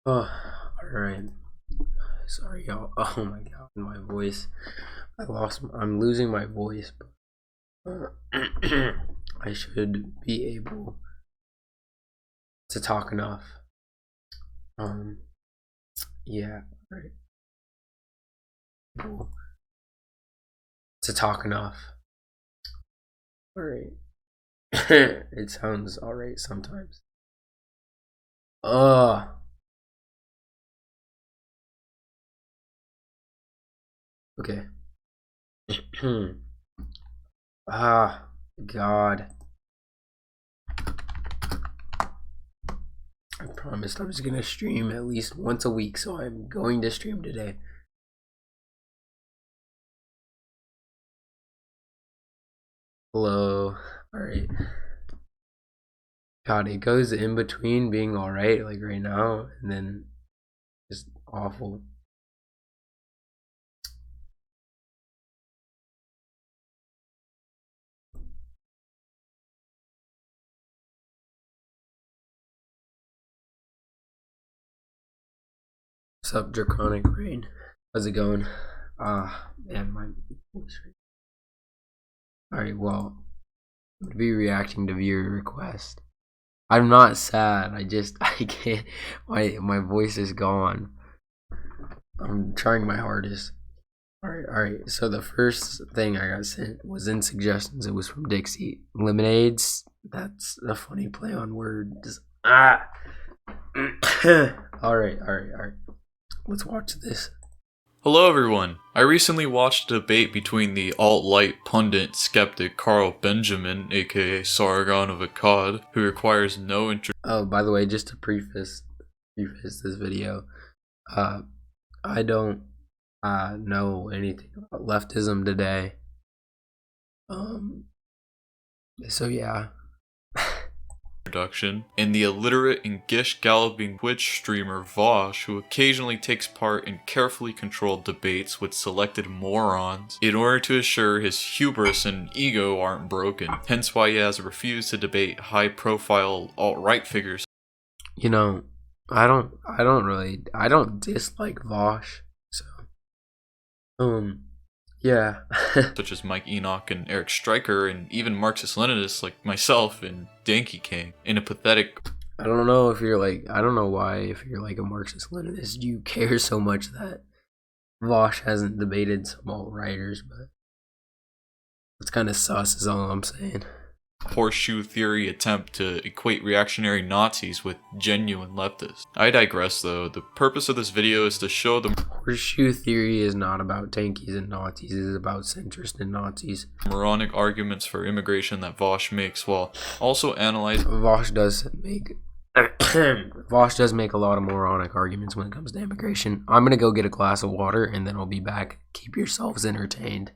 Oh, alright. Sorry, y'all. Oh my god, my voice. I'm losing my voice, but I should be able to talk enough. Um, yeah, right. Able to talk enough. Alright. It sounds alright sometimes. Uh, okay. Ah, God. I promised I was gonna stream at least once a week, so I'm going to stream today. Hello. Alright. God, it goes in between being alright, like right now, and then just awful. What's up, Draconic Rain? How's it going? Man, my voice. Alright, well, I'm gonna be reacting to viewer request. I'm not sad. I can't. My voice is gone. I'm trying my hardest. Alright. So the first thing I got sent was in suggestions. It was from Dixie. Lemonades. That's a funny play on words. Ah. Alright. Let's watch this. Hello everyone! I recently watched a debate between the alt-light pundit skeptic Carl Benjamin, aka Sargon of Akkad, who requires no Oh, by the way, just to preface this video, I don't know anything about Leftism Today. So yeah. introduction, and the illiterate and gish-galloping Twitch streamer Vaush, who occasionally takes part in carefully controlled debates with selected morons in order to assure his hubris and ego aren't broken, hence why he has refused to debate high-profile alt-right figures. You know, I don't dislike Vaush, so yeah. Such as Mike Enoch and Eric Stryker, and even Marxist-Leninists like myself and Danky King, in a pathetic... I don't know why, if you're like a Marxist-Leninist, you care so much that Vaush hasn't debated some alt-righters, but it's kind of sus is all I'm saying. Horseshoe theory attempt to equate reactionary Nazis with genuine leftists. I digress though. The purpose of this video is to show the horseshoe theory is not about tankies and Nazis, it is about centrist and Nazis. moronic arguments for immigration that Vaush makes, while also analyzing Vaush does make a lot of moronic arguments when it comes to immigration. I'm gonna go get a glass of water and then I'll be back. Keep yourselves entertained.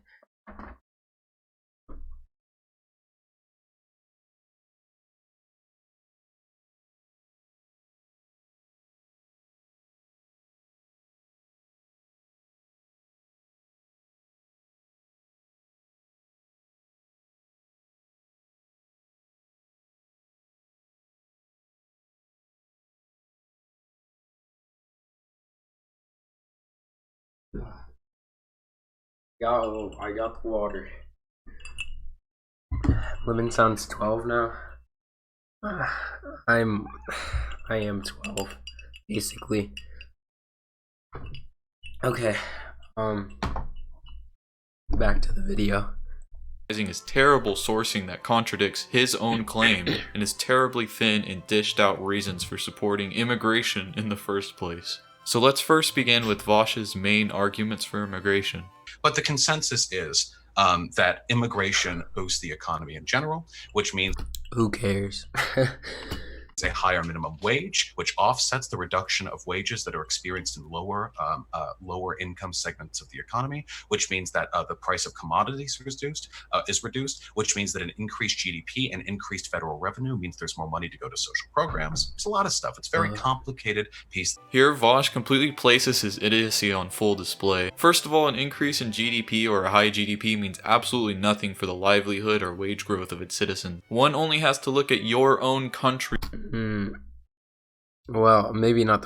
I got the water. Lemon sounds 12 now. I am 12, basically. Okay, back to the video. his terrible sourcing that contradicts his own claim and his terribly thin and dished out reasons for supporting immigration in the first place. So let's first begin with Vaush's main arguments for immigration. But the consensus is that immigration boosts the economy in general, which means who cares? a higher minimum wage, which offsets the reduction of wages that are experienced in lower income segments of the economy, which means that the price of commodities is reduced, which means that an increased GDP and increased federal revenue means there's more money to go to social programs. It's a lot of stuff. It's a very complicated piece. Here, Vaush completely places his idiocy on full display. First of all, an increase in GDP or a high GDP means absolutely nothing for the livelihood or wage growth of its citizens. One only has to look at your own country. Well, maybe not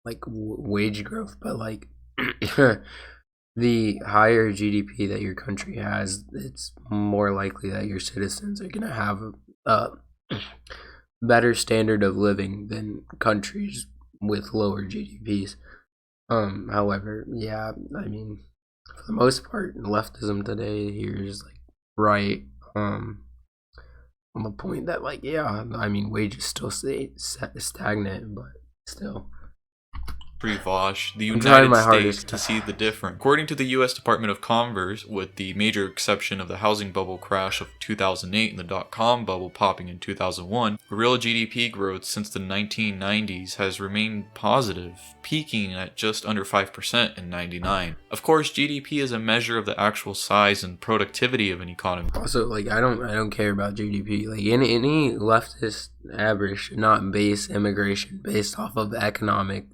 like wage growth, but like the higher GDP that your country has, it's more likely that your citizens are gonna have a better standard of living than countries with lower GDPs. However, yeah, I mean, for the most part, leftism today here is like right. On the point that, like, yeah, I mean, wages still stay stagnant, but still. Free Vaush, the I'm trying United my States, hardest to see the difference. According to the U.S. Department of Commerce, with the major exception of the housing bubble crash of 2008 and the dot-com bubble popping in 2001, real GDP growth since the 1990s has remained positive, peaking at just under 5% in '99. Of course, GDP is a measure of the actual size and productivity of an economy. Also, like, I don't care about GDP. Like, any leftist average should not base immigration based off of economic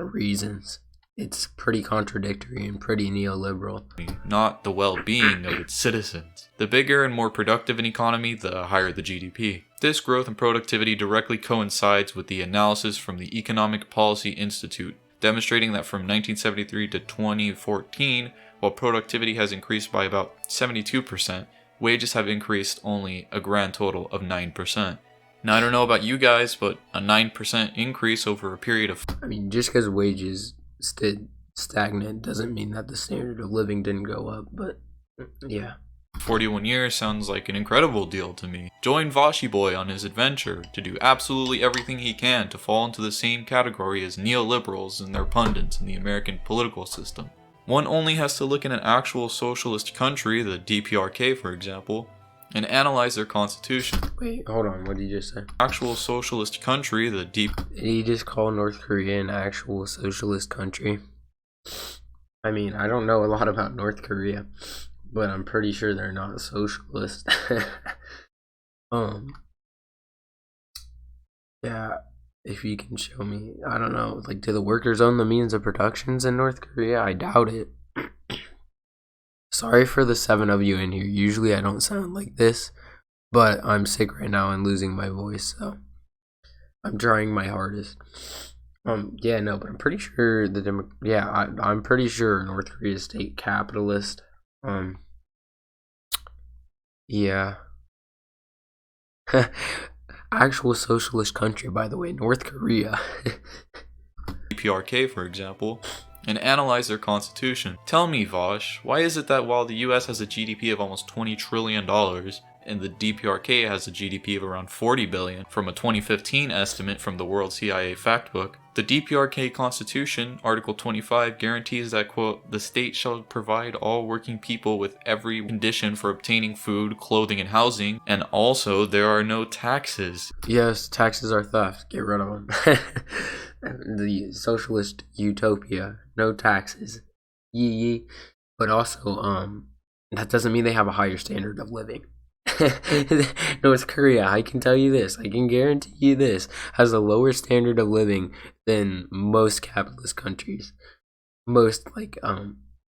reasons. It's pretty contradictory and pretty neoliberal. Not the well-being of its citizens. The bigger and more productive an economy, the higher the GDP. This growth and productivity directly coincides with the analysis from the Economic Policy Institute, demonstrating that from 1973 to 2014, while productivity has increased by about 72%, wages have increased only a grand total of 9%. Now, I don't know about you guys, but a 9% increase over a period of... I mean, just because wages stayed stagnant doesn't mean that the standard of living didn't go up, but yeah. 41 years sounds like an incredible deal to me. Join Vaushi Boy on his adventure to do absolutely everything he can to fall into the same category as neoliberals and their pundits in the American political system. One only has to look at an actual socialist country, the DPRK for example, and analyze their constitution. Wait, hold on, what did you just say? Actual socialist country, the Did he just call North Korea an actual socialist country? I mean, I don't know a lot about North Korea, but I'm pretty sure they're not socialist. Yeah, if you can show me, I don't know, like, do the workers own the means of productions in North Korea? I doubt it. Sorry for the 7 of you in here. Usually I don't sound like this, but I'm sick right now and losing my voice, so I'm trying my hardest. Yeah, no, but I'm pretty sure I'm pretty sure North Korea is state capitalist. Yeah. Actual socialist country, by the way, North Korea. DPRK, for example, and analyze their constitution. Tell me, Vaush, why is it that while the US has a GDP of almost $20 trillion, and the DPRK has a GDP of around $40 billion from a 2015 estimate from the World CIA Factbook, the DPRK Constitution, Article 25, guarantees that, quote, the state shall provide all working people with every condition for obtaining food, clothing, and housing, and also there are no taxes. Yes, taxes are theft. Get rid of them. The socialist utopia. No taxes. Yee. But also, that doesn't mean they have a higher standard of living. North Korea, I can tell you this, I can guarantee you this, has a lower standard of living than most capitalist countries. Most, like,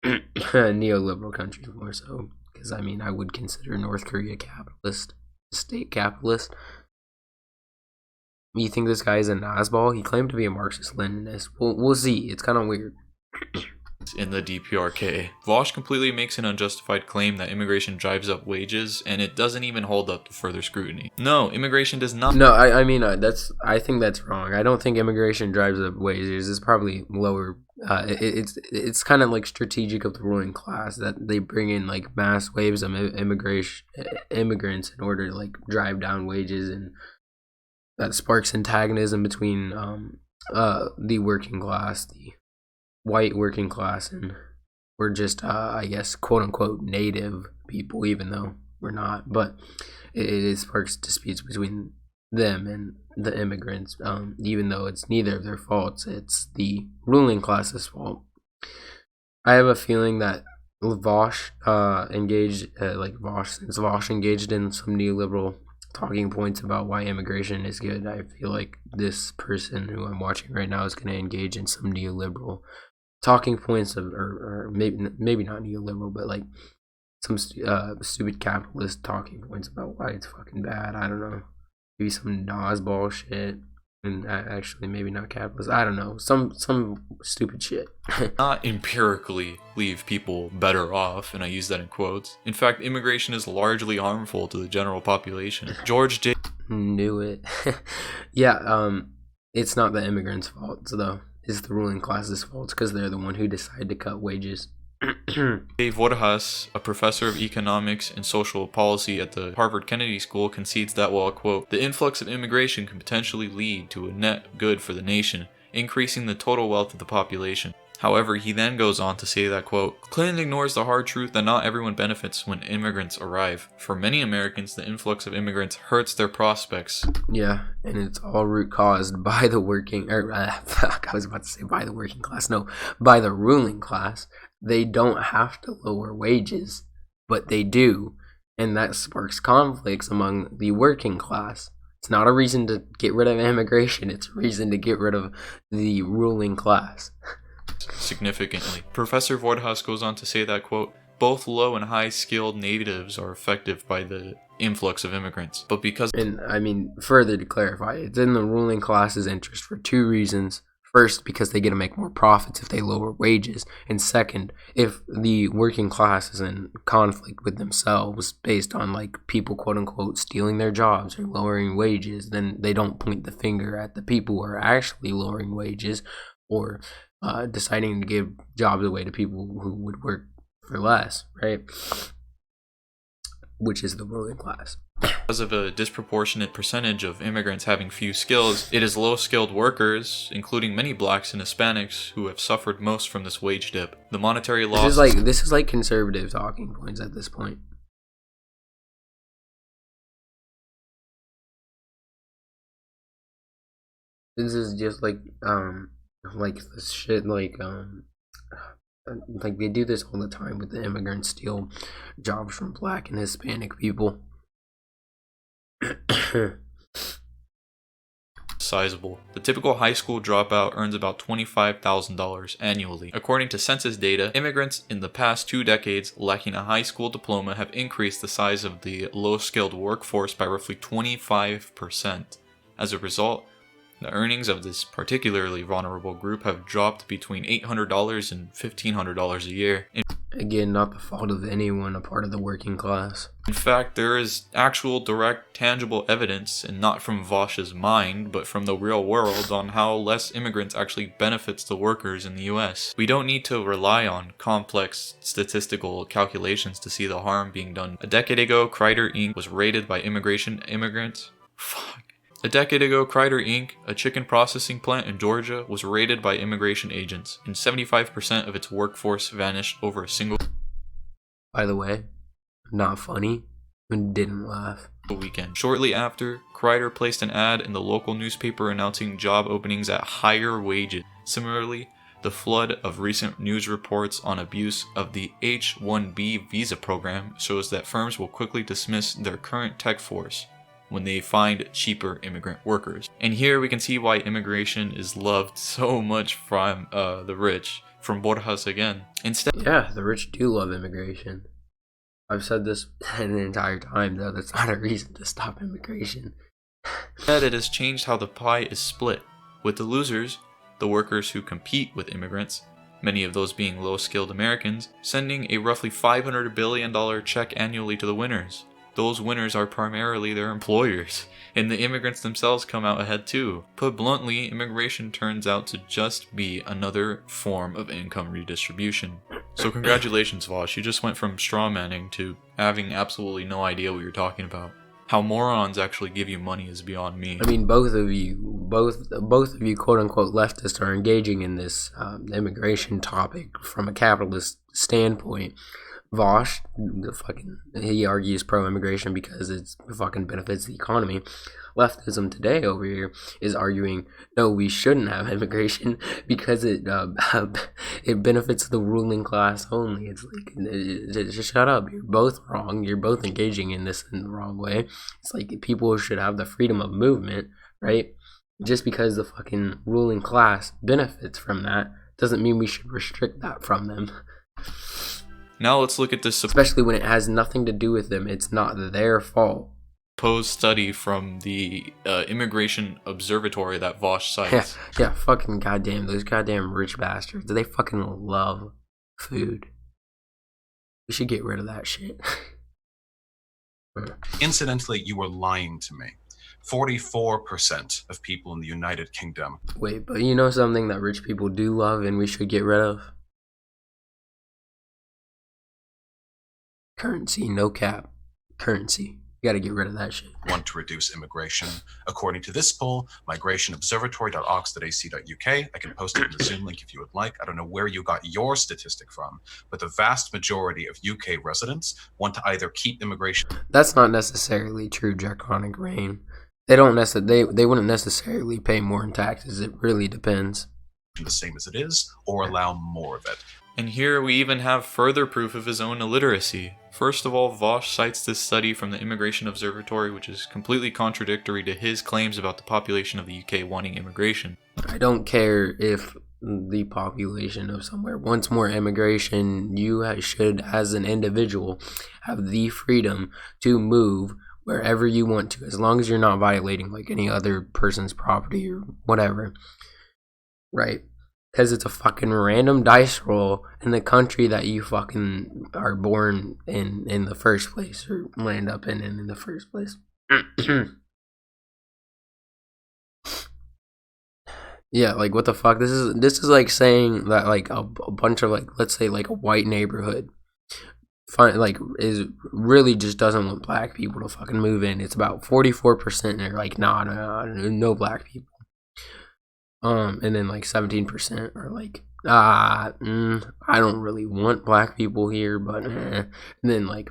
neoliberal countries more so. Because, I mean, I would consider North Korea capitalist, state capitalist. You think this guy is a Nazball? He claimed to be a Marxist-Leninist. We'll see. It's kind of weird. In the DPRK. Vaush completely makes an unjustified claim that immigration drives up wages, and it doesn't even hold up to further scrutiny. No, immigration does not. No, I mean, I think that's wrong. I don't think immigration drives up wages. It's probably lower. It's kind of like strategic of the ruling class that they bring in like mass waves of immigrants in order to like drive down wages, and that sparks antagonism between the working class, the white working class, and we're just I guess quote unquote native people, even though we're not, but it sparks disputes between them and the immigrants, even though it's neither of their faults. It's the ruling class's fault. I have a feeling that Vaush since Vaush engaged in some neoliberal talking points about why immigration is good, I feel like this person who I'm watching right now is going to engage in some neoliberal talking points of, or maybe not neoliberal, but like some stupid capitalist talking points about why it's fucking bad. I don't know, maybe some Nazball shit. and actually maybe not capitalist. I don't know, some stupid shit. Not empirically leave people better off, and I use that in quotes. In fact, immigration is largely harmful to the general population. George J. Knew it. Yeah, it's not the immigrants' fault though. It's the ruling class's fault because they're the one who decide to cut wages. Vaush, a professor of economics and social policy at the Harvard Kennedy School, concedes that while, quote, the influx of immigration can potentially lead to a net good for the nation, increasing the total wealth of the population. However, he then goes on to say that, quote, Clinton ignores the hard truth that not everyone benefits when immigrants arrive. For many Americans, the influx of immigrants hurts their prospects. Yeah, and it's all root caused by the working, I was about to say by the working class. No, by the ruling class. They don't have to lower wages, but they do, and that sparks conflicts among the working class. It's not a reason to get rid of immigration, it's a reason to get rid of the ruling class. Significantly. Professor Vaush goes on to say that, quote, both low and high skilled natives are affected by the influx of immigrants, but because... And I mean, further to clarify, it's in the ruling class's interest for two reasons. First, because they get to make more profits if they lower wages. And second, if the working class is in conflict with themselves based on like people quote unquote stealing their jobs or lowering wages, then they don't point the finger at the people who are actually lowering wages or deciding to give jobs away to people who would work for less, right? Which is the ruling class. Because of a disproportionate percentage of immigrants having few skills, it is low-skilled workers, including many blacks and Hispanics, who have suffered most from this wage dip. The monetary loss... This is like conservative talking points at this point. This is just like this shit, like they do this all the time with the immigrants steal jobs from black and Hispanic people. Sizable. The typical high school dropout earns about $25,000 annually. According to census data, immigrants in the past 2 decades lacking a high school diploma have increased the size of the low-skilled workforce by roughly 25%. As a result, the earnings of this particularly vulnerable group have dropped between $800 and $1,500 a year. Again, not the fault of anyone a part of the working class. In fact, there is actual direct, tangible evidence, and not from Vaush's mind, but from the real world, on how less immigrants actually benefits the workers in the US. We don't need to rely on complex statistical calculations to see the harm being done. A decade ago, Kreider Inc. was raided by immigrants. A decade ago, Kreider Inc., a chicken processing plant in Georgia, was raided by immigration agents, and 75% of its workforce vanished over a single... By the way, not funny, and didn't laugh. ...weekend. Shortly after, Kreider placed an ad in the local newspaper announcing job openings at higher wages. Similarly, the flood of recent news reports on abuse of the H-1B visa program shows that firms will quickly dismiss their current tech force when they find cheaper immigrant workers. And here we can see why immigration is loved so much from the rich, from Borjas again. Yeah, the rich do love immigration. I've said this an entire time, though. That's not a reason to stop immigration. Instead, it has changed how the pie is split, with the losers, the workers who compete with immigrants, many of those being low-skilled Americans, sending a roughly $500 billion check annually to the winners. Those winners are primarily their employers, and the immigrants themselves come out ahead too. Put bluntly, immigration turns out to just be another form of income redistribution. So congratulations, Vaush, you just went from strawmanning to having absolutely no idea what you're talking about. How morons actually give you money is beyond me. I mean, both of you quote-unquote leftists are engaging in this immigration topic from a capitalist standpoint. Vaush, he argues pro-immigration because it fucking benefits the economy. Leftism Today over here is arguing, no, we shouldn't have immigration because it benefits the ruling class only. It's like, just shut up. You're both wrong. You're both engaging in this in the wrong way. It's like people should have the freedom of movement, right? Just because the fucking ruling class benefits from that doesn't mean we should restrict that from them. Now let's look at this, especially when it has nothing to do with them. It's not their fault. proposed study from the Immigration Observatory that Vaush cites. Yeah, fucking goddamn, those goddamn rich bastards. They fucking love food. We should get rid of that shit. Incidentally, you were lying to me. 44% of people in the United Kingdom. Wait, but you know something that rich people do love and we should get rid of? Currency, no cap. Currency. You gotta get rid of that shit. Want to reduce immigration. According to this poll, migrationobservatory.ox.ac.uk, I can post it in the Zoom link if you would like. I don't know where you got your statistic from, but the vast majority of UK residents want to either keep immigration. That's not necessarily true, Draconic Rain. They wouldn't necessarily pay more in taxes. It really depends. The same as it is, or allow more of it. And here we even have further proof of his own illiteracy. First of all, Vaush cites this study from the Immigration Observatory, which is completely contradictory to his claims about the population of the UK wanting immigration. I don't care if the population of somewhere wants more immigration. You should, as an individual, have the freedom to move wherever you want to, as long as you're not violating like any other person's property or whatever, right? Because it's a fucking random dice roll in the country that you fucking are born in the first place, or land up in the first place. Yeah, like what the fuck? This is like saying that like a bunch of like, let's say like a white neighborhood is really just doesn't want black people to fucking move in. It's about 44%. They're like, nah, no black people. And then like 17% are like, I don't really want black people here, but And then like,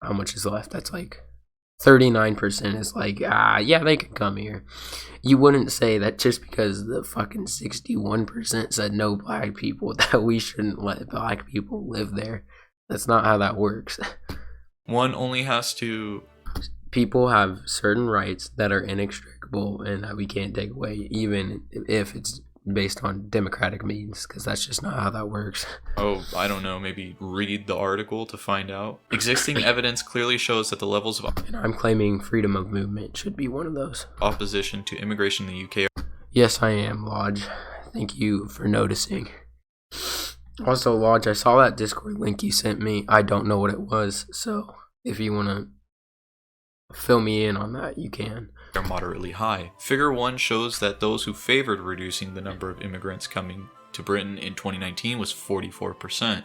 how much is left? That's like 39% is like, yeah, they can come here. You wouldn't say that just because the fucking 61% said no black people that we shouldn't let black people live there. That's not how that works. One only has to... People have certain rights that are inextricable and that we can't take away, even if it's based on democratic means, because that's just not how that works. Oh, I don't know, maybe read the article to find out. Existing evidence clearly shows that the levels of... And I'm claiming freedom of movement should be one of those. ...opposition to immigration in the UK... Yes, I am, Lodge. Thank you for noticing. Also, Lodge, I saw that Discord link you sent me. I don't know what it was, so if you want to fill me in on that, you can. ...are moderately high. Figure 1 shows that those who favored reducing the number of immigrants coming to Britain in 2019 was 44%.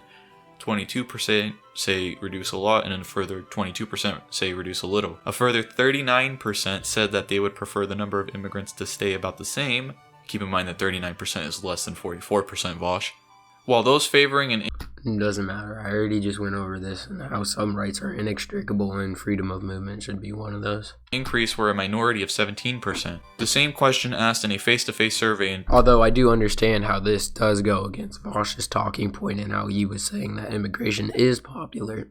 22% say reduce a lot, and a further 22% say reduce a little. A further 39% said that they would prefer the number of immigrants to stay about the same. Keep in mind that 39% is less than 44%, Vaush. While those favoring an... It doesn't matter. I already just went over this and how some rights are inextricable and freedom of movement should be one of those. ...increase were a minority of 17%. The same question asked in a face-to-face survey in... Although I do understand how this does go against Vaush's talking point and how he was saying that immigration is popular,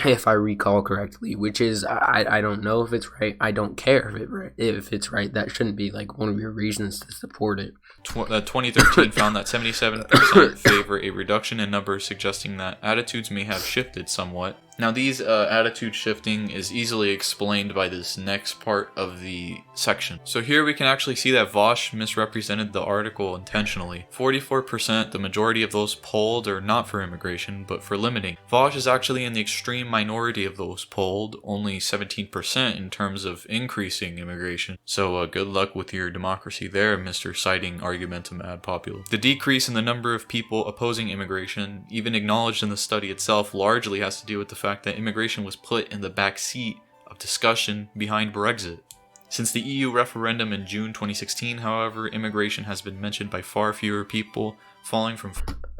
if I recall correctly, which is, I don't know if it's right. I don't care if it's right. That shouldn't be like one of your reasons to support it. 2013 found that 77% favor a reduction in numbers, suggesting that attitudes may have shifted somewhat. Now, these attitude shifting is easily explained by this next part of the section. So here we can actually see that Vaush misrepresented the article intentionally. 44%, the majority of those polled, are not for immigration, but for limiting. Vaush is actually in the extreme minority of those polled, only 17% in terms of increasing immigration. So good luck with your democracy there, Mr. Citing Argumentum ad Populum. The decrease in the number of people opposing immigration, even acknowledged in the study itself, largely has to do with the fact that immigration was put in the back seat of discussion behind Brexit. Since the EU referendum in June 2016, however, immigration has been mentioned by far fewer people, falling from...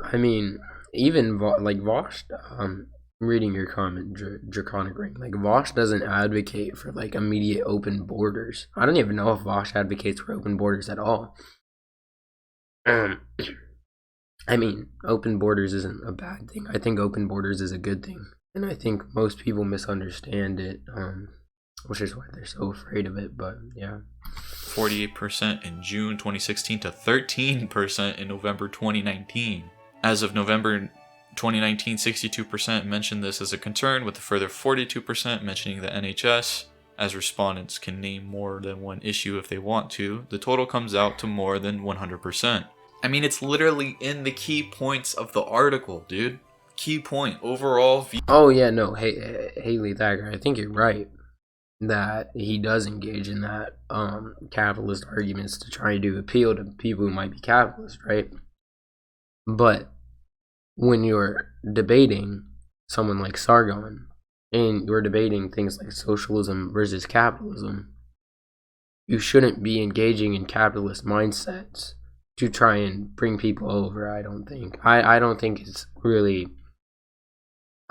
I mean, even like Vaush, reading your comment, Draconic Ring, like Vaush doesn't advocate for like immediate open borders. I don't even know if Vaush advocates for open borders at all. I mean, open borders isn't a bad thing. I think open borders is a good thing. And I think most people misunderstand it, which is why they're so afraid of it, but yeah. 48% in June 2016 to 13% in November 2019. As of November 2019, 62% mentioned this as a concern, with a further 42% mentioning the NHS as respondents can name more than one issue if they want to, the total comes out to more than 100%. I mean, it's literally in the key points of the article, dude. Key point, overall view. Oh yeah, no, Haley Thacker, I think you're right that he does engage in that capitalist arguments to try to appeal to people who might be capitalist, right? But when you're debating someone like Sargon and you're debating things like socialism versus capitalism, you shouldn't be engaging in capitalist mindsets to try and bring people over. I don't think. I don't think it's really.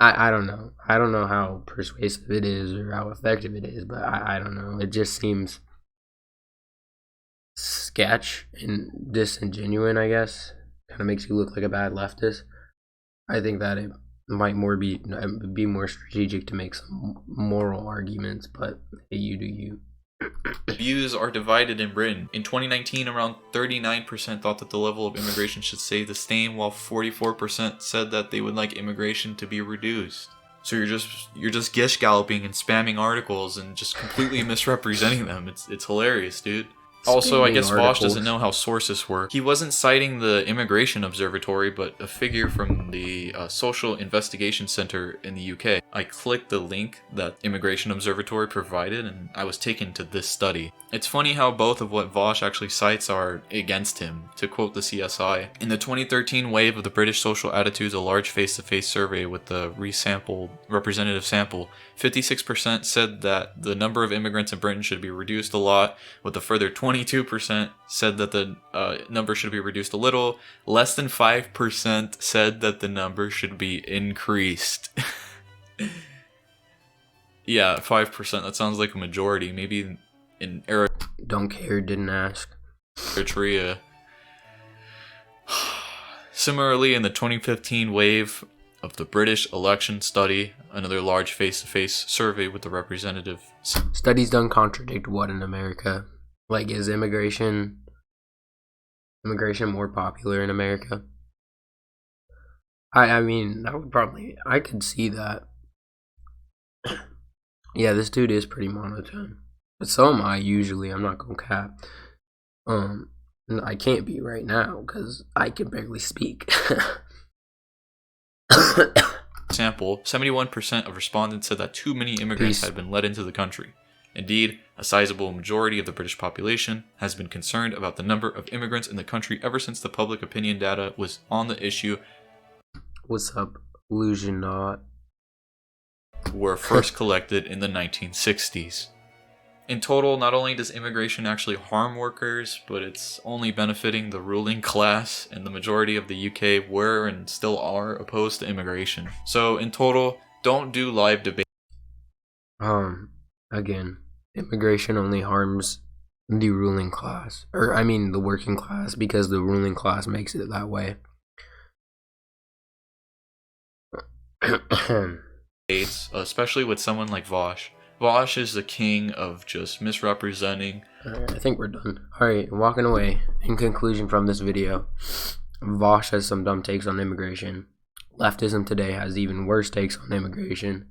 I don't know. I don't know how persuasive it is or how effective it is, but I don't know. It just seems sketch and disingenuous, I guess. Kind of makes you look like a bad leftist. I think that it might be more strategic to make some moral arguments, but hey, you do you. Views are divided in Britain. In 2019, around 39% thought that the level of immigration should stay the same, while 44% said that they would like immigration to be reduced. So you're just gish galloping and spamming articles and just completely misrepresenting them. It's hilarious, dude. Also, I guess Vaush doesn't know how sources work. He wasn't citing the Immigration Observatory, but a figure from the Social Investigation Center in the UK. I clicked the link that Immigration Observatory provided, and I was taken to this study. It's funny how both of what Vaush actually cites are against him. To quote the CSI, in the 2013 wave of the British Social Attitudes, a large face-to-face survey with the representative sample, 56% said that the number of immigrants in Britain should be reduced a lot, with a further 22% said that the number should be reduced a little. Less than 5% said that the number should be increased. Yeah, 5%. That sounds like a majority. Maybe in Don't care, didn't ask. Eritrea. Similarly, in the 2015 wave of the British election study, another large face-to-face survey with the representative. Studies don't contradict what in America? Like, is immigration more popular in America? I mean, that would probably, I could see that. Yeah, this dude is pretty monotone. But so am I usually, I'm not gonna cap. I can't be right now, because I can barely speak. Sample, 71% of respondents said that too many immigrants had been let into the country. Indeed, a sizable majority of the British population has been concerned about the number of immigrants in the country ever since the public opinion data was on the issue. What's up, Illusionaut? Were first collected in the 1960s. In total, not only does immigration actually harm workers, but it's only benefiting the ruling class, and the majority of the UK were and still are opposed to immigration. So in total, don't do live debate. Again, immigration only harms the ruling class, or I mean the working class, because the ruling class makes it that way. Especially with someone like Vaush. Vaush is the king of just misrepresenting. Alright, I think we're done. Alright, walking away. In conclusion from this video, Vaush has some dumb takes on immigration. Leftism Today has even worse takes on immigration.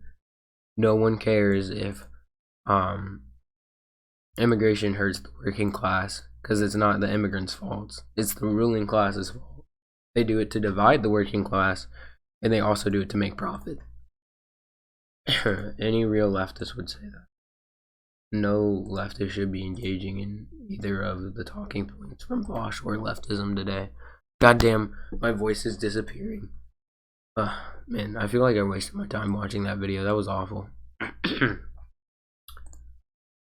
No one cares if immigration hurts the working class, because it's not the immigrants' fault. It's the ruling class's fault. They do it to divide the working class, and they also do it to make profit. Any real leftist would say that. No leftist should be engaging in either of the talking points from Vaush or Leftism Today. Goddamn, my voice is disappearing. Man, I feel like I wasted my time watching that video. That was awful.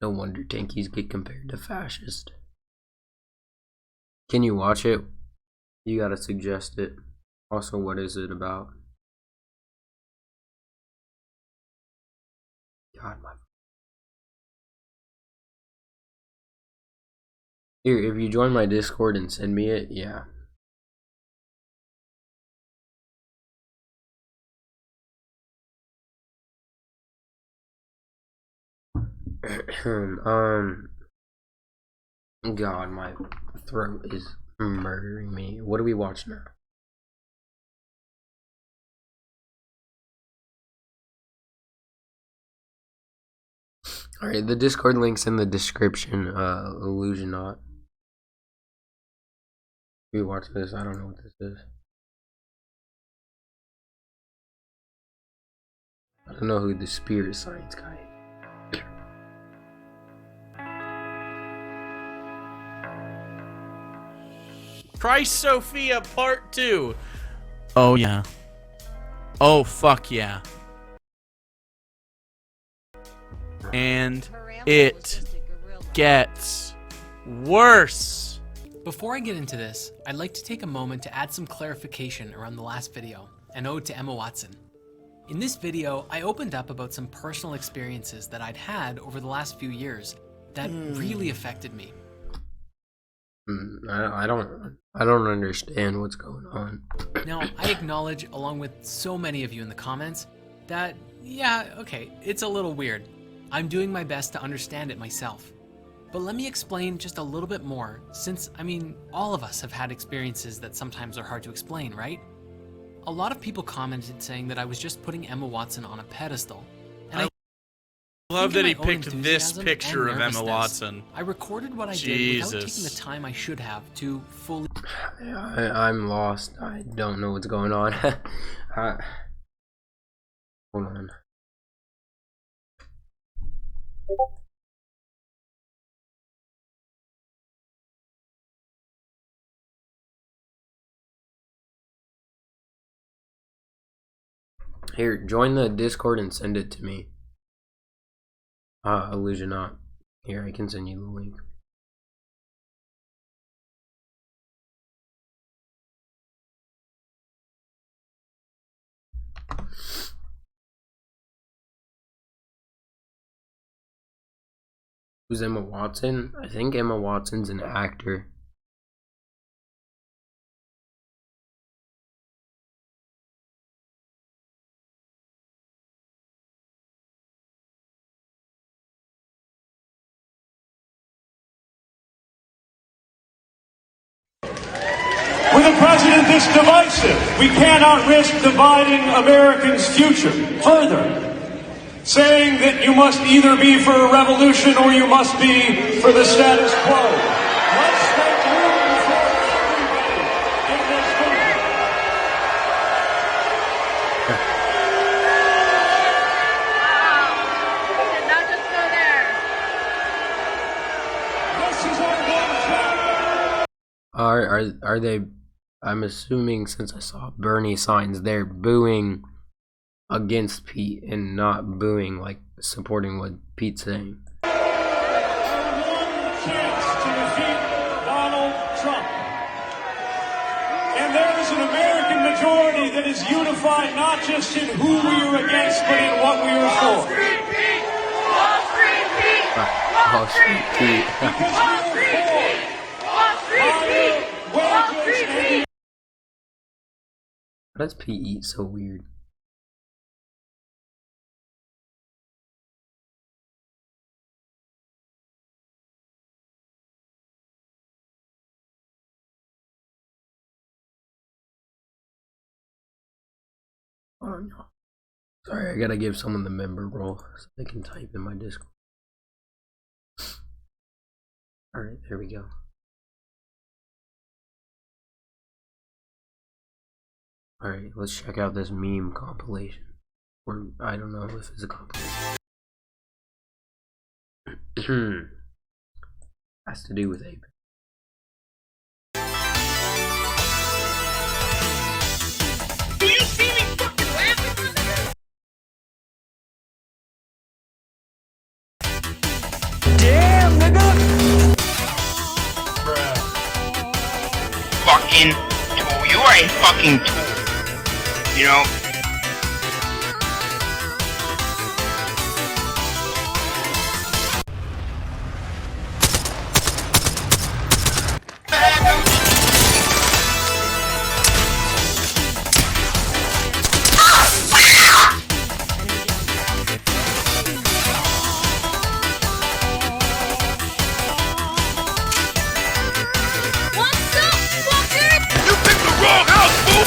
No wonder tankies get compared to fascist. Can you watch it? You gotta suggest it. Also, what is it about? God, my. Here, if you join my Discord and send me it, yeah. God, my throat is murdering me. What do we watch now? Alright, the Discord link's in the description, Illusion not. If you watch this, I don't know what this is. I don't know who the spirit science guy is. Christ Sophia Part 2. Oh, yeah. Oh, fuck yeah. And it gets worse. Before I get into this, I'd like to take a moment to add some clarification around the last video, an ode to Emma Watson. In this video, I opened up about some personal experiences that I'd had over the last few years that really affected me. I don't understand what's going on. Now, I acknowledge, along with so many of you in the comments, that, yeah, okay, it's a little weird. I'm doing my best to understand it myself. But let me explain just a little bit more, since, I mean, all of us have had experiences that sometimes are hard to explain, right? A lot of people commented saying that I was just putting Emma Watson on a pedestal. And I love that he in my own picked this enthusiasm picture and of Emma nervousness, Watson. I recorded what I did without taking the time I should have to fully... I'm lost. I don't know what's going on. Hold on. Here, join the Discord and send it to me. Illusion not. Here, I can send you the link. Who's Emma Watson? I think Emma Watson's an actor. With a president this divisive, we cannot risk dividing Americans' future further, saying that you must either be for a revolution or you must be for the status quo. Let's make room for everybody in this country. Did not just go there. This is our one track. Are they? I'm assuming, since I saw Bernie signs, they're booing against Pete and not booing, like, supporting what Pete's saying. Our one chance to defeat Donald Trump. And there is an American majority that is unified not just in who we are against, but in what we are for. Wall Street Pete! Wall Street Pete! Wall Street Pete. Wall Street Pete! Wall Street Pete! Wall Street Pete! Why does Pete eat so weird? Oh no. Sorry, I gotta give someone the member role so they can type in my Discord. Alright, there we go. Alright, let's check out this meme compilation. Or, I don't know if it's a compilation. Has to do with Ape. Do you see me fucking laughing? Damn, nigga! Fucking tool. You are a fucking tool. You know? What's up, fucker? You picked the wrong house, fool!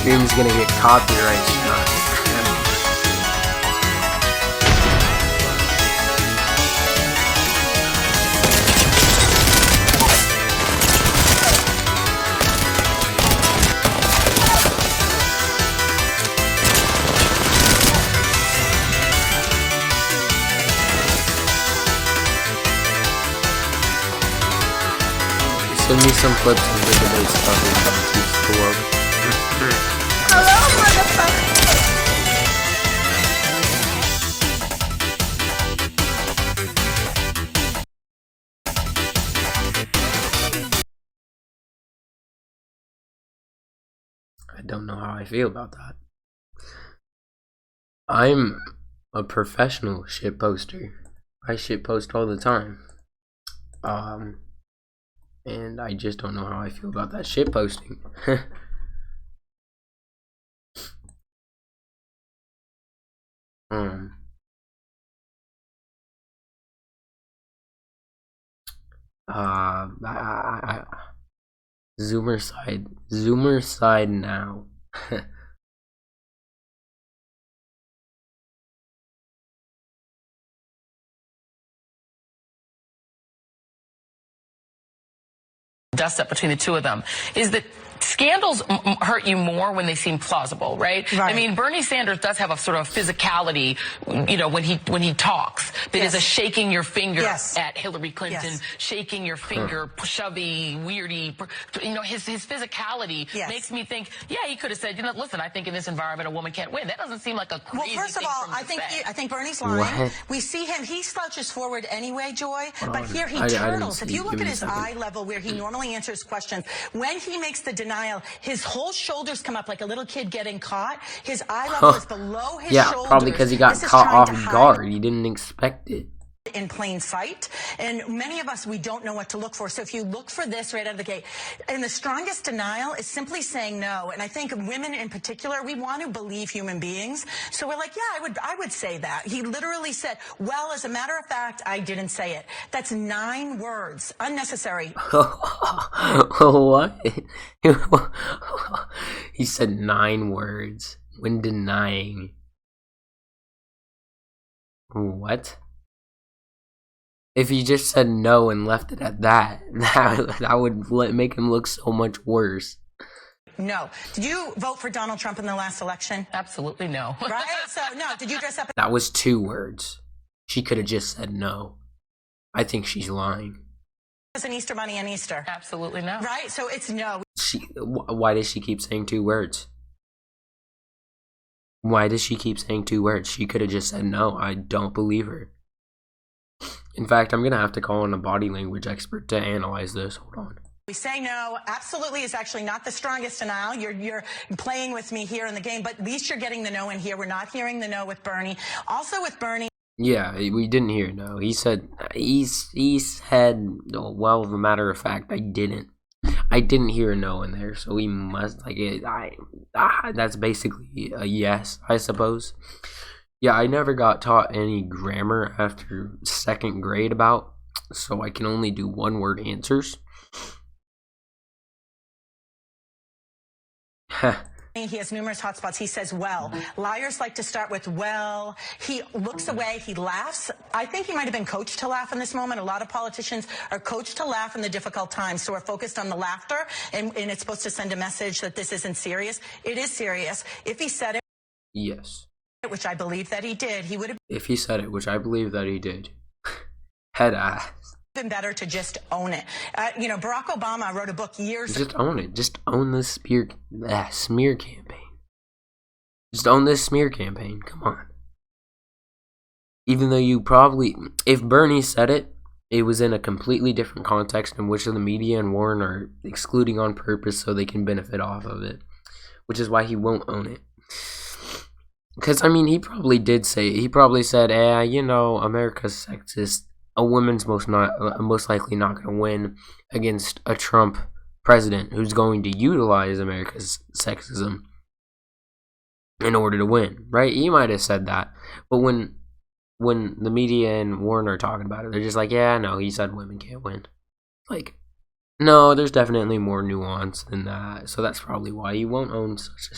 stream's gonna get copyright struck. Send me some clips of the debate stuff and teach the world. Hello, motherfucker. I don't know how I feel about that. I'm a professional shit poster. I shit post all the time. And I just don't know how I feel about that shit posting. Zoomer side now. Dust up between the two of them is that scandals hurt you more when they seem plausible, right? I mean, Bernie Sanders does have a sort of physicality, you know, when he talks that is a shaking your finger at Hillary Clinton, shaking your finger, shovey, weirdy. You know, his physicality makes me think, yeah, he could have said, you know, listen, I think in this environment a woman can't win. That doesn't seem like a crazy Well, first of all, I think Bernie's lying. What? We see him; he slouches forward anyway, Joy. But here he I didn't turtles. see. If you look Give at me a his second. eye level, where he normally answers questions, when he makes the denial, his whole shoulders come up like a little kid getting caught. His eye level is below his shoulders. Probably because he got This is caught trying off to hide guard. He didn't expect it. in plain sight, and many of us, we don't know what to look for. So if you look for this right out of the gate, and the strongest denial is simply saying no. And I think women in particular, we want to believe human beings, so we're like, yeah, I would say that. He literally said, well, as a matter of fact, I didn't say it. That's 9 words, unnecessary. What? He said 9 words when denying. What? If he just said no and left it at that, that would make him look so much worse. No. Did you vote for Donald Trump in the last election? Absolutely no. Right? So, no. Did you dress up That was 2 words. She could have just said no. I think she's lying. as an Easter bunny on Easter? Absolutely no. Right? So it's no. Why does she keep saying 2 words? Why does she keep saying 2 words? She could have just said no. I don't believe her. In fact, I'm going to have to call in a body language expert to analyze this. Hold on. We say no, absolutely is actually not the strongest denial. You're playing with me here in the game, but at least you're getting the no in here. We're not hearing the no with Bernie. Also with Bernie. Yeah, we didn't hear no. He said, oh, well, as a matter of fact, I didn't hear a no in there, so he must, like, that's basically a yes, I suppose. Yeah, I never got taught any grammar after 2nd grade about, so I can only do 1-word answers. He has numerous hotspots. He says, well. Liars like to start with, well. He looks away. He laughs. I think he might have been coached to laugh in this moment. A lot of politicians are coached to laugh in the difficult times. So we're focused on the laughter, and it's supposed to send a message that this isn't serious. It is serious. If he said it, Yes. which I believe that he did, he would have If he said it, which I believe that he did, head ass. been better to just own it. Barack Obama wrote a book years ago. Just own it. Just own the smear campaign. Just own this smear campaign. Come on. Even though you probably, if Bernie said it, it was in a completely different context in which the media and Warren are excluding on purpose so they can benefit off of it, which is why he won't own it. Because, I mean, he probably said, America's sexist. A woman's most likely not going to win against a Trump president who's going to utilize America's sexism in order to win, right? He might have said that, but when the media and Warren are talking about it, they're just like, yeah, no, he said women can't win. Like, No, there's definitely more nuance than that. So that's probably why you won't own such a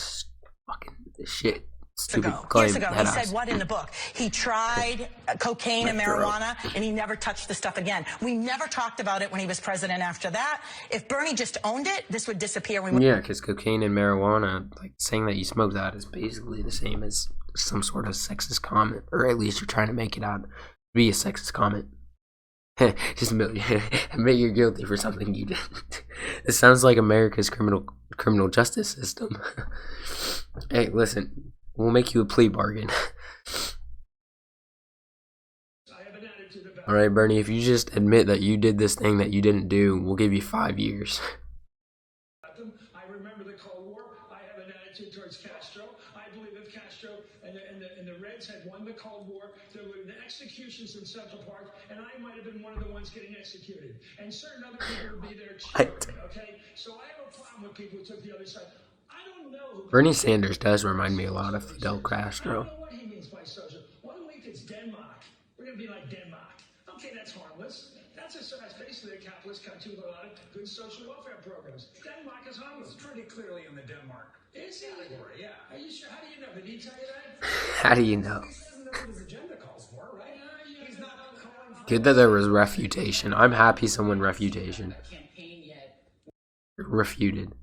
fucking shit. Stupid claim. Years ago, he said what in the book? He tried cocaine and marijuana, and he never touched the stuff again. We never talked about it when he was president after that. If Bernie just owned it, this would disappear. Yeah, because cocaine and marijuana, like saying that you smoke that is basically the same as some sort of sexist comment, or at least you're trying to make it out to be a sexist comment. Just admit you're guilty for something you didn't. It sounds like America's criminal justice system. Hey, listen. We'll make you a plea bargain. Alright, Bernie, if you just admit that you did this thing that you didn't do, we'll give you 5 years. I remember the Cold War. I have an attitude towards Castro. I believe if Castro and the Reds had won the Cold War, there would have been executions in Central Park, and I might have been one of the ones getting executed. And certain other people would be there cheering, okay? So I have a problem with people who took the other side. Bernie Sanders does remind me a lot of Fidel Castro. I don't know what he means by social. 1 week it's Denmark. We're going to be like Denmark. Okay, that's harmless. That's basically a capitalist country with a lot of good social welfare programs. Denmark is harmless. It's pretty clearly in the Denmark category, yeah. Are you sure? How do you know? Did he tell you that? How do you know? He doesn't know what his agenda calls for, right? He's not calling for... Good that there was refutation. I'm happy someone refutation. Refuted.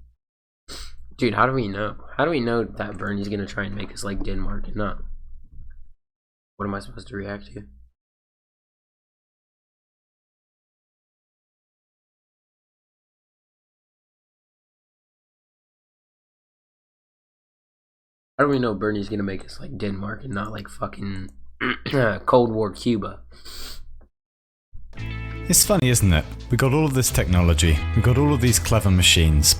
Dude, how do we know? How do we know that Bernie's gonna try and make us like Denmark and not? What am I supposed to react to? How do we know Bernie's gonna make us like Denmark and not like fucking Cold War Cuba? It's funny, isn't it? We got all of this technology, we got all of these clever machines.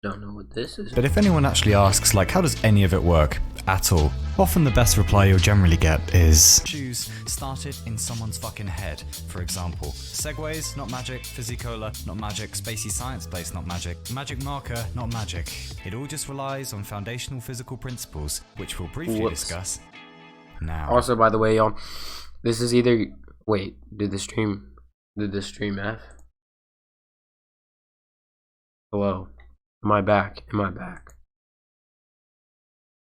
Don't know what this is. But if anyone actually asks, like, how does any of it work? At all. Often the best reply you'll generally get is choose started in someone's fucking head. For example, segways, not magic. Physicola, not magic. Spacey science place, not magic. Magic marker, not magic. It all just relies on foundational physical principles, which we'll briefly discuss now. Also, by the way, y'all, this is either... Wait, did the stream F? Hello? Am I back? Am I back?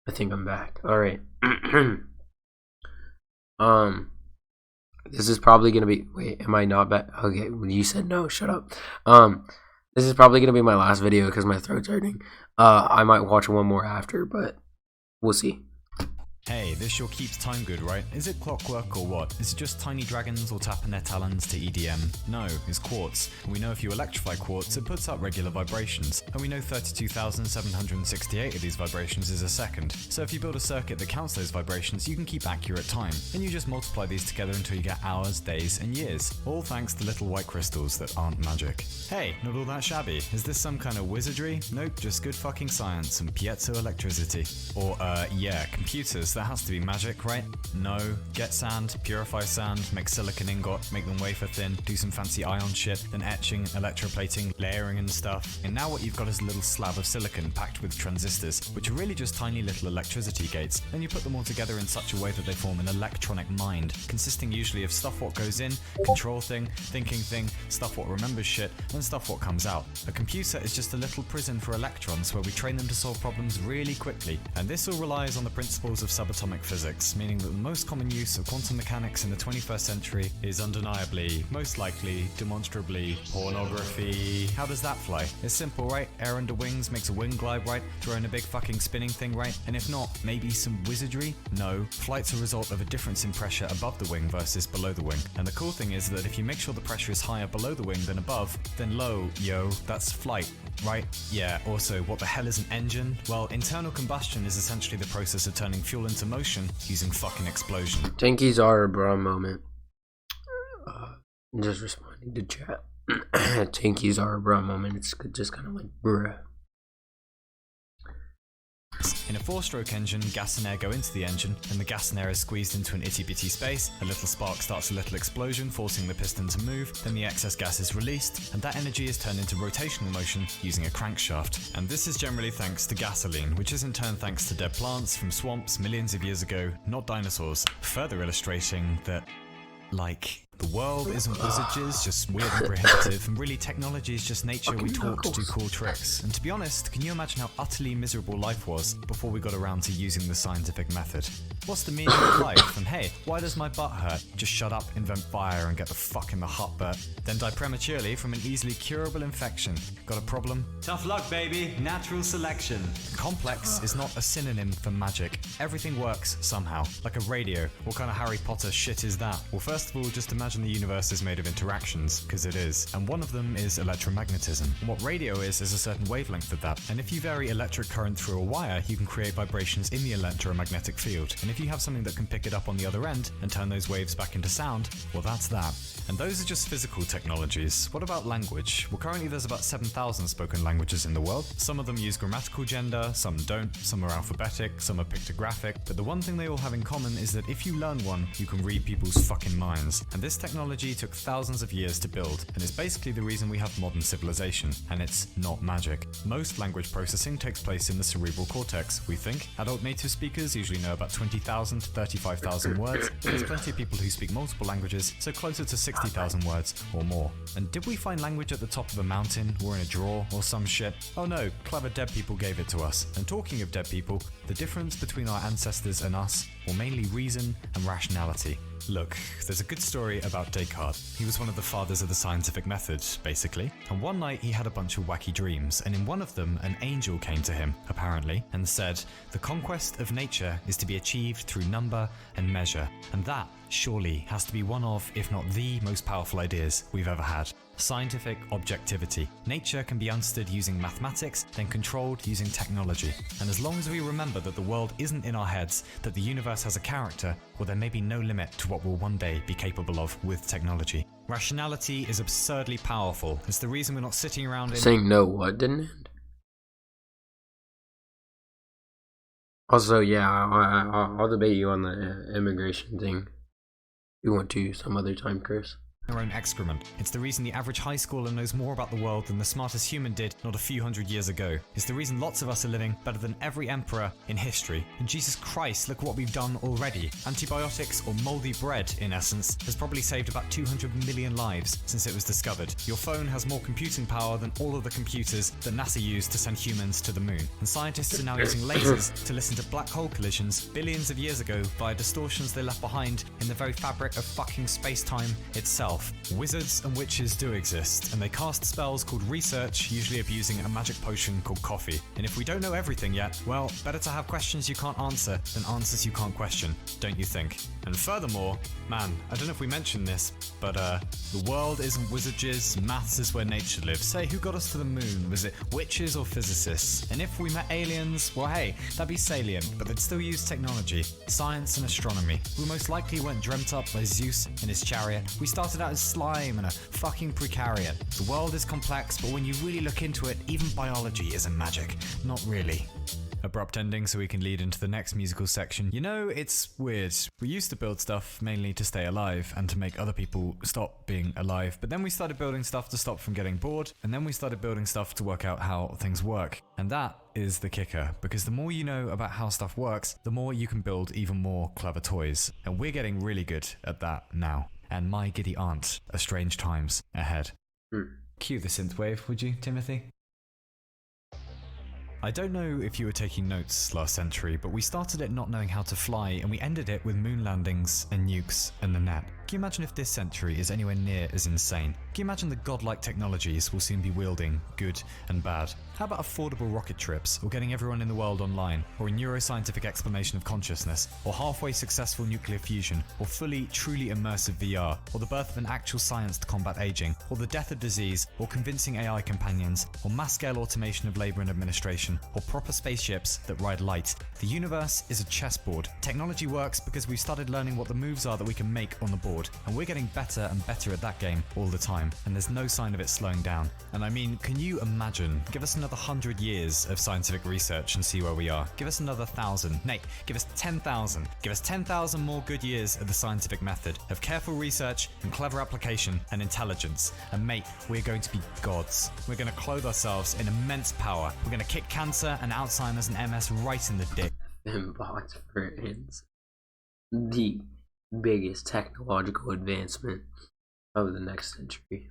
I think I'm back. Alright. This is probably gonna be... Wait, am I not back? Okay, you said no, shut up. This is probably gonna be my last video because my throat's hurting. I might watch one more after, but we'll see. Hey, this sure keeps time good, right? Is it clockwork or what? Is it just tiny dragons all tapping their talons to EDM? No, it's quartz. And we know if you electrify quartz, it puts out regular vibrations. And we know 32,768 of these vibrations is a second. So if you build a circuit that counts those vibrations, you can keep accurate time. And you just multiply these together until you get hours, days, and years. All thanks to little white crystals that aren't magic. Hey, not all that shabby. Is this some kind of wizardry? Nope, just good fucking science and piezoelectricity. Or, yeah, computers. That has to be magic, right? No. Get sand, purify sand, make silicon ingot, make them wafer thin, do some fancy ion shit, then etching, electroplating, layering and stuff. And now what you've got is a little slab of silicon packed with transistors, which are really just tiny little electricity gates. Then you put them all together in such a way that they form an electronic mind, consisting usually of stuff what goes in, control thing, thinking thing, stuff what remembers shit, and stuff what comes out. A computer is just a little prison for electrons where we train them to solve problems really quickly. And this all relies on the principles of subatomic physics, meaning that the most common use of quantum mechanics in the 21st century is undeniably, most likely, demonstrably, pornography. How does that fly? It's simple, right? Air under wings makes a wing glide, right? Throw in a big fucking spinning thing, right? And if not, maybe some wizardry? No. Flight's a result of a difference in pressure above the wing versus below the wing. And the cool thing is that if you make sure the pressure is higher below the wing than above, then low, yo, that's flight, right? Yeah, also, what the hell is an engine? Well, internal combustion is essentially the process of turning fuel into motion using fucking explosion. Tankies are a bra moment. Just responding to chat. Tankies are a bra moment. It's just kind of like bruh. In a 4-stroke engine, gas and air go into the engine, and the gas and air is squeezed into an itty-bitty space. A little spark starts a little explosion, forcing the piston to move. Then the excess gas is released, and that energy is turned into rotational motion using a crankshaft. And this is generally thanks to gasoline, which is in turn thanks to dead plants from swamps millions of years ago, not dinosaurs. Further illustrating that, like, The world isn't wizards, just weird and prohibitive, and really technology is just nature we taught to do cool tricks. And to be honest, can you imagine how utterly miserable life was before we got around to using the scientific method? What's the meaning of life? And hey, why does my butt hurt? Just shut up, invent fire, and get the fuck in the hot Bert. Then die prematurely from an easily curable infection. Got a problem? Tough luck, baby. Natural selection. Complex is not a synonym for magic. Everything works somehow. Like a radio. What kind of Harry Potter shit is that? Well, first of all, just imagine the universe is made of interactions, because it is. And one of them is electromagnetism. What radio is a certain wavelength of that. And if you vary electric current through a wire, you can create vibrations in the electromagnetic field. And if you have something that can pick it up on the other end and turn those waves back into sound, well, that's that. And those are just physical technologies. What about language? Well, currently there's about 7,000 spoken languages in the world. Some of them use grammatical gender, some don't, some are alphabetic, some are pictographic. But the one thing they all have in common is that if you learn one, you can read people's fucking minds. And this technology took thousands of years to build, and is basically the reason we have modern civilization. And it's not magic. Most language processing takes place in the cerebral cortex, we think. Adult native speakers usually know about 20,000 to 35,000 words. There's plenty of people who speak multiple languages, so closer to 60,000 words or more. And did we find language at the top of a mountain or in a drawer or some shit? Oh no, clever dead people gave it to us. And talking of dead people, the difference between our ancestors and us, well, mainly reason and rationality. Look, there's a good story about Descartes. He was one of the fathers of the scientific method, basically. And one night he had a bunch of wacky dreams, and in one of them an angel came to him, apparently, and said, "The conquest of nature is to be achieved through number and measure, and that surely has to be one of, if not the most powerful ideas we've ever had. Scientific objectivity. Nature can be understood using mathematics, then controlled using technology. And as long as we remember that the world isn't in our heads, that the universe has a character, well, there may be no limit to what we'll one day be capable of with technology. Rationality is absurdly powerful. It's the reason we're not sitting around saying no what, didn't it? Also, yeah, I'll debate you on the immigration thing. You want to some other time, Chris. Their own excrement. It's the reason the average high schooler knows more about the world than the smartest human did not a few hundred years ago. It's the reason lots of us are living better than every emperor in history. And Jesus Christ, look what we've done already. Antibiotics, or moldy bread in essence, has probably saved about 200 million lives since it was discovered. Your phone has more computing power than all of the computers that NASA used to send humans to the moon. And scientists are now using lasers to listen to black hole collisions billions of years ago via distortions they left behind in the very fabric of fucking space-time itself. Wizards and witches do exist, and they cast spells called research, usually abusing a magic potion called coffee. And if we don't know everything yet, well, better to have questions you can't answer than answers you can't question, don't you think? And furthermore, man, I don't know if we mentioned this, but the world isn't wizards, maths is where nature lives. Say, who got us to the moon? Was it witches or physicists? And if we met aliens, well hey, that'd be salient, but they'd still use technology, science and astronomy. We most likely weren't dreamt up by Zeus in his chariot. We started out as slime and a fucking precariat. The world is complex, but when you really look into it, even biology isn't magic. Not really. Abrupt ending so we can lead into the next musical section. You know, it's weird. We used to build stuff mainly to stay alive and to make other people stop being alive, but then we started building stuff to stop from getting bored, and then we started building stuff to work out how things work. And that is the kicker, because the more you know about how stuff works, the more you can build even more clever toys. And we're getting really good at that now. And my giddy aunt, are strange times ahead. Cue the synthwave, would you, Timothy? I don't know if you were taking notes last century, but we started it not knowing how to fly, and we ended it with moon landings and nukes and the net. Can you imagine if this century is anywhere near as insane? Can you imagine the godlike technologies we'll soon be wielding, good and bad? How about affordable rocket trips, or getting everyone in the world online, or a neuroscientific explanation of consciousness, or halfway successful nuclear fusion, or fully, truly immersive VR, or the birth of an actual science to combat aging, or the death of disease, or convincing AI companions, or mass-scale automation of labor and administration, or proper spaceships that ride light. The universe is a chessboard. Technology works because we've started learning what the moves are that we can make on the board, and we're getting better and better at that game all the time, and there's no sign of it slowing down. And I mean, can you imagine? Give us another 100 years of scientific research and see where we are. Give us another 1,000. Nate, give us 10,000. Give us 10,000 more good years of the scientific method, of careful research and clever application and intelligence. And mate, we're going to be gods. We're going to clothe ourselves in immense power. We're going to kick cancer and Alzheimer's and MS right in the dick. Bots friends. The biggest technological advancement of the next century.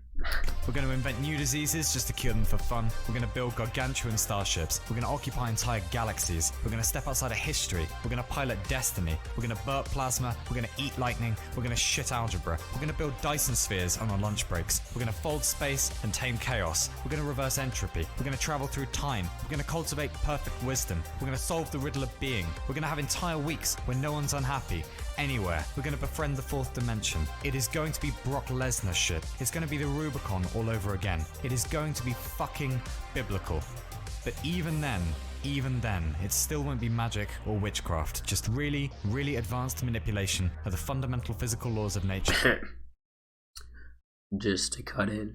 We're going to invent new diseases just to cure them for fun. We're going to build gargantuan starships. We're going to occupy entire galaxies. We're going to step outside of history. We're going to pilot destiny. We're going to burp plasma. We're going to eat lightning. We're going to shit algebra. We're going to build Dyson spheres on our lunch breaks. We're going to fold space and tame chaos. We're going to reverse entropy. We're going to travel through time. We're going to cultivate perfect wisdom. We're going to solve the riddle of being. We're going to have entire weeks when no one's unhappy. Anywhere. We're going to befriend the fourth dimension. It is going to be Brock Lesnar shit. It's going to be the Rubicon all over again. It is going to be fucking biblical. But even then, it still won't be magic or witchcraft. Just really, really advanced manipulation of the fundamental physical laws of nature. Just to cut in.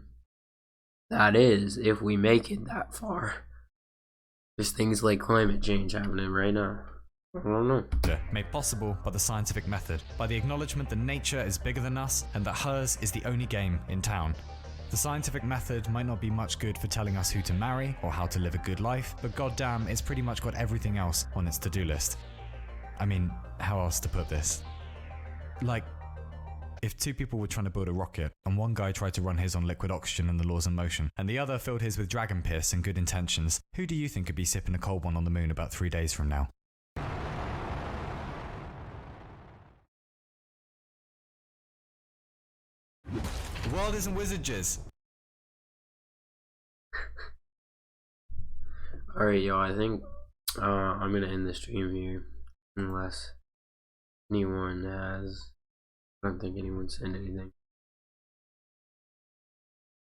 That is, if we make it that far. There's things like climate change happening right now. I don't know. Made possible by the scientific method, by the acknowledgement that nature is bigger than us and that hers is the only game in town. The scientific method might not be much good for telling us who to marry or how to live a good life, but goddamn, it's pretty much got everything else on its to-do list. I mean, how else to put this? Like, if two people were trying to build a rocket, and one guy tried to run his on liquid oxygen and the laws of motion, and the other filled his with dragon piss and good intentions, who do you think could be sipping a cold one on the moon about 3 days from now? The world isn't wizard jizz. Alright, y'all, I think I'm gonna end the stream here. Unless anyone has... I don't think anyone sent anything.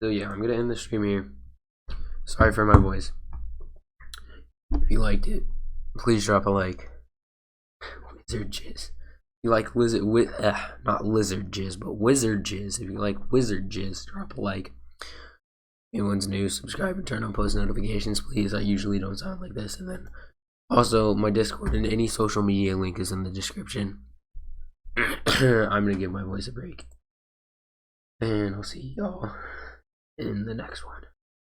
So yeah, I'm gonna end the stream here. Sorry for my voice. If you liked it, please drop a like. Wizard jizz. If you like not lizard jizz, but wizard jizz. If you like wizard jizz, drop a like. If anyone's new, subscribe and turn on post notifications, please. I usually don't sound like this. And then also my Discord and any social media link is in the description. I'm gonna give my voice a break. And I'll see y'all in the next one.